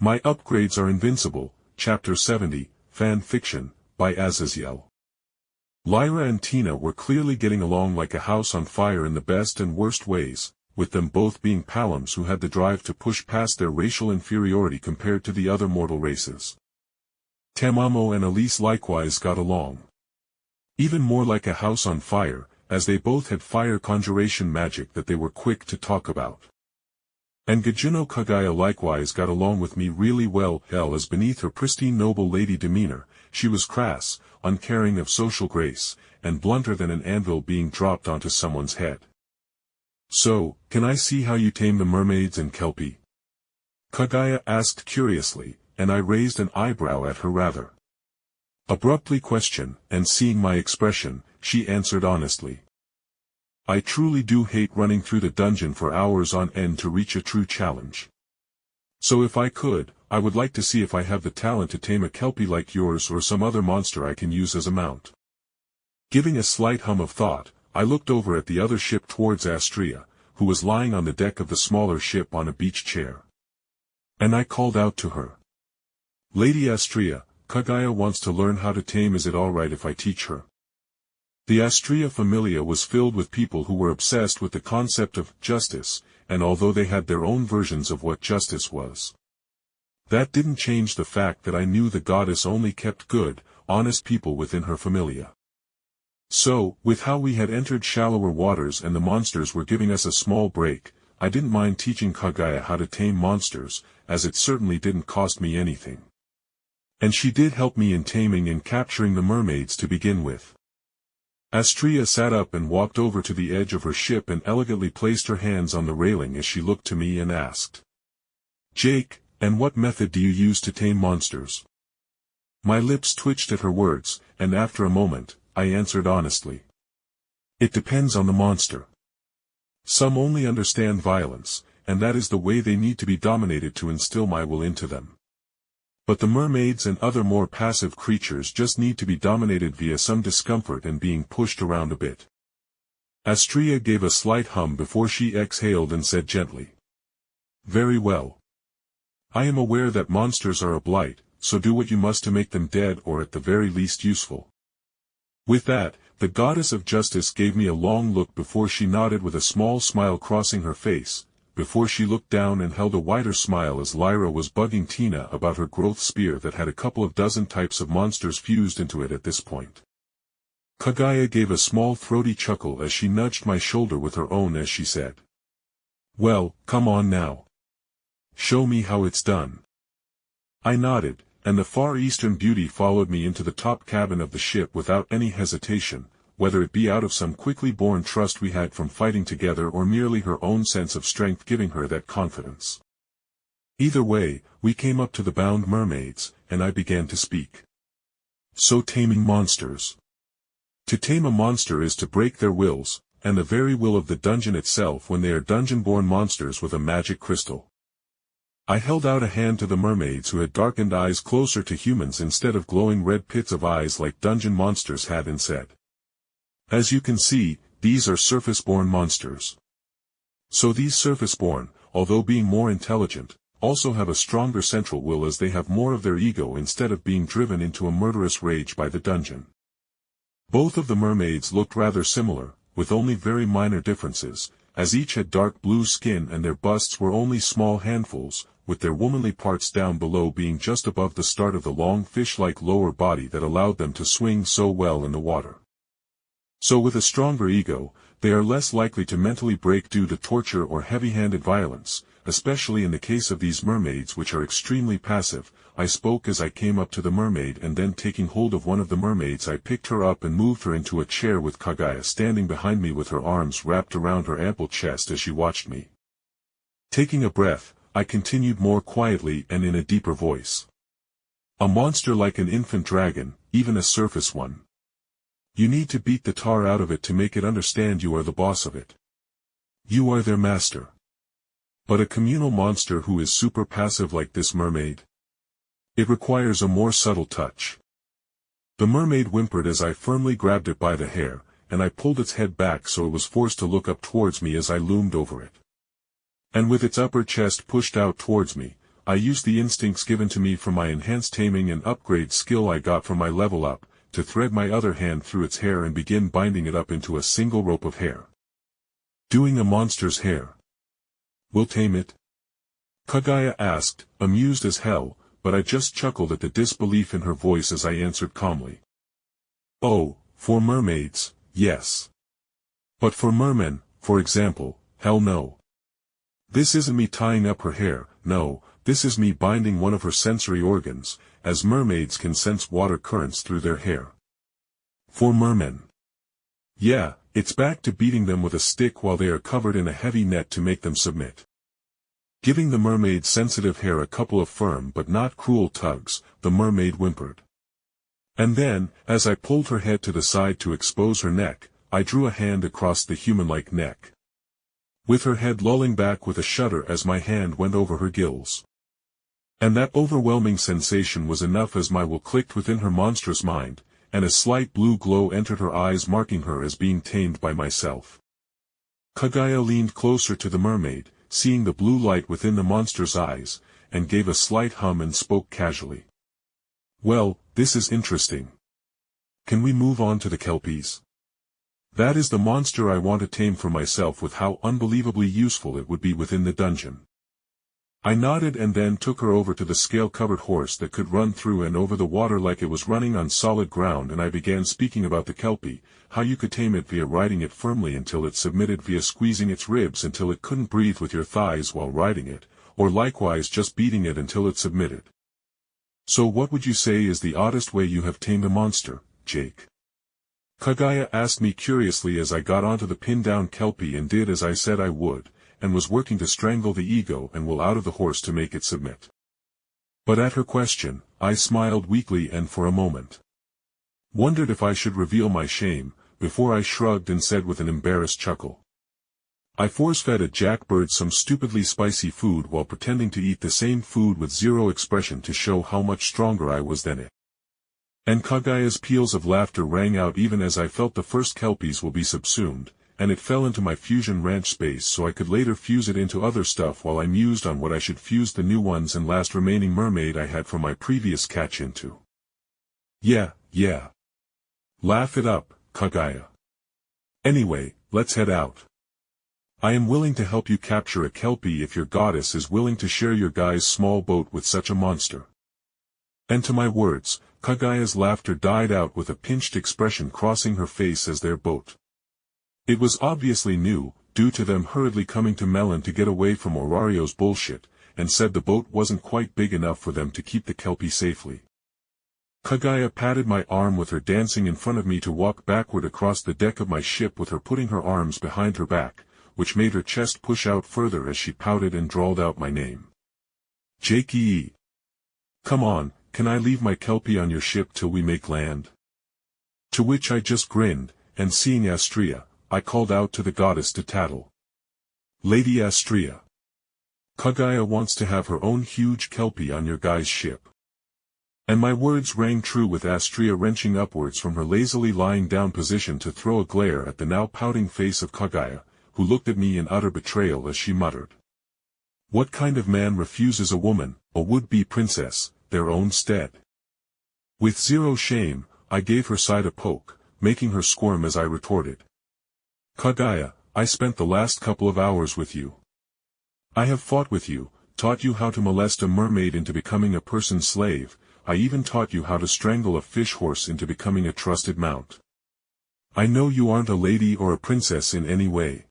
My upgrades are Invincible, Chapter 70, Fan Fiction, by Azazyel. Lyra and Tina were clearly getting along like a house on fire in the best and worst ways, with them both being Pallums who had the drive to push past their racial inferiority compared to the other mortal races. Tamamo and Alise likewise got along. Even more like a house on fire, as they both had fire conjuration magic that they were quick to talk about. And Kaguya likewise got along with me really well, as beneath her pristine noble lady demeanor, she was crass, uncaring of social grace, and blunter than an anvil being dropped onto someone's head. So, can I see how you tame the mermaids and Kelpie? Kaguya asked curiously, and I raised an eyebrow at her rather abruptly question, and seeing my expression, she answered honestly. I truly do hate running through the dungeon for hours on end to reach a true challenge. So if I could, I would like to see if I have the talent to tame a Kelpie like yours or some other monster I can use as a mount. Giving a slight hum of thought, I looked over at the other ship towards Astrea, who was lying on the deck of the smaller ship on a beach chair. And I called out to her. Lady Astrea, Kaguya wants to learn how to tame. Is it alright if I teach her? The Astrea Familia was filled with people who were obsessed with the concept of justice, and although they had their own versions of what justice was, that didn't change the fact that I knew the goddess only kept good, honest people within her familia. So, with how we had entered shallower waters and the monsters were giving us a small break, I didn't mind teaching Kaguya how to tame monsters, as it certainly didn't cost me anything. And she did help me in taming and capturing the mermaids to begin with. Astrea sat up and walked over to the edge of her ship and elegantly placed her hands on the railing as she looked to me and asked. Jake, and what method do you use to tame monsters? My lips twitched at her words, and after a moment, I answered honestly. It depends on the monster. Some only understand violence, and that is the way they need to be dominated to instill my will into them. But the mermaids and other more passive creatures just need to be dominated via some discomfort and being pushed around a bit. Astrea gave a slight hum before she exhaled and said gently. Very well. I am aware that monsters are a blight, so do what you must to make them dead or at the very least useful. With that, the goddess of justice gave me a long look before she nodded with a small smile crossing her face, before she looked down and held a wider smile as Lyra was bugging Tina about her growth spear that had a couple of dozen types of monsters fused into it at this point. Kaguya gave a small throaty chuckle as she nudged my shoulder with her own as she said. Well, come on now. Show me how it's done. I nodded, and the Far Eastern beauty followed me into the top cabin of the ship without any hesitation, whether it be out of some quickly born trust we had from fighting together or merely her own sense of strength giving her that confidence. Either way, we came up to the bound mermaids, and I began to speak. So taming monsters. To tame a monster is to break their wills, and the very will of the dungeon itself when they are dungeon-born monsters with a magic crystal. I held out a hand to the mermaids who had darkened eyes closer to humans instead of glowing red pits of eyes like dungeon monsters had and said. As you can see, these are surface-born monsters. So these surface-born, although being more intelligent, also have a stronger central will as they have more of their ego instead of being driven into a murderous rage by the dungeon. Both of the mermaids looked rather similar, with only very minor differences, as each had dark blue skin and their busts were only small handfuls, with their womanly parts down below being just above the start of the long fish-like lower body that allowed them to swing so well in the water. So with a stronger ego, they are less likely to mentally break due to torture or heavy-handed violence, especially in the case of these mermaids which are extremely passive. I spoke as I came up to the mermaid and then taking hold of one of the mermaids I picked her up and moved her into a chair with Kaguya standing behind me with her arms wrapped around her ample chest as she watched me. Taking a breath, I continued more quietly and in a deeper voice. A monster like an infant dragon, even a surface one. You need to beat the tar out of it to make it understand you are the boss of it. You are their master. But a communal monster who is super passive like this mermaid? It requires a more subtle touch. The mermaid whimpered as I firmly grabbed it by the hair, and I pulled its head back so it was forced to look up towards me as I loomed over it. And with its upper chest pushed out towards me, I used the instincts given to me from my enhanced taming and upgrade skill I got from my level up, to thread my other hand through its hair and begin binding it up into a single rope of hair. Doing a monster's hair. We'll tame it? Kaguya asked, amused as hell, but I just chuckled at the disbelief in her voice as I answered calmly. Oh, for mermaids, yes. But for mermen, for example, hell no. This isn't me tying up her hair, no, this is me binding one of her sensory organs, as mermaids can sense water currents through their hair. For mermen. Yeah, it's back to beating them with a stick while they are covered in a heavy net to make them submit. Giving the mermaid's sensitive hair a couple of firm but not cruel tugs, the mermaid whimpered. And then, as I pulled her head to the side to expose her neck, I drew a hand across the human-like neck. With her head lolling back with a shudder as my hand went over her gills. And that overwhelming sensation was enough as my will clicked within her monstrous mind, and a slight blue glow entered her eyes marking her as being tamed by myself. Kaguya leaned closer to the mermaid, seeing the blue light within the monster's eyes, and gave a slight hum and spoke casually. Well, this is interesting. Can we move on to the kelpies? That is the monster I want to tame for myself with how unbelievably useful it would be within the dungeon. I nodded and then took her over to the scale-covered horse that could run through and over the water like it was running on solid ground, and I began speaking about the kelpie, how you could tame it via riding it firmly until it submitted, via squeezing its ribs until it couldn't breathe with your thighs while riding it, or likewise just beating it until it submitted. So what would you say is the oddest way you have tamed a monster, Jake? Kaguya asked me curiously as I got onto the pinned-down kelpie and did as I said I would, and was working to strangle the ego and will out of the horse to make it submit. But at her question, I smiled weakly and for a moment wondered if I should reveal my shame, before I shrugged and said with an embarrassed chuckle. I force-fed a jackbird some stupidly spicy food while pretending to eat the same food with zero expression to show how much stronger I was than it. And Kaguya's peals of laughter rang out even as I felt the first kelpies will be subsumed, and it fell into my fusion ranch space so I could later fuse it into other stuff while I mused on what I should fuse the new ones and last remaining mermaid I had from my previous catch into. Yeah. Laugh it up, Kaguya. Anyway, let's head out. I am willing to help you capture a kelpie if your goddess is willing to share your guy's small boat with such a monster. And to my words, Kaguya's laughter died out with a pinched expression crossing her face as their boat. It was obviously new, due to them hurriedly coming to Melon to get away from Orario's bullshit, and said the boat wasn't quite big enough for them to keep the kelpie safely. Kaguya patted my arm with her, dancing in front of me to walk backward across the deck of my ship with her putting her arms behind her back, which made her chest push out further as she pouted and drawled out my name. Jakey. Come on, can I leave my kelpie on your ship till we make land? To which I just grinned, and seeing Astrea, I called out to the goddess to tattle. Lady Astrea. Kaguya wants to have her own huge kelpie on your guy's ship. And my words rang true with Astrea wrenching upwards from her lazily lying down position to throw a glare at the now pouting face of Kaguya, who looked at me in utter betrayal as she muttered. What kind of man refuses a woman, a would-be princess, their own stead? With zero shame, I gave her side a poke, making her squirm as I retorted. Kaguya, I spent the last couple of hours with you. I have fought with you, taught you how to molest a mermaid into becoming a person's slave, I even taught you how to strangle a fish horse into becoming a trusted mount. I know you aren't a lady or a princess in any way.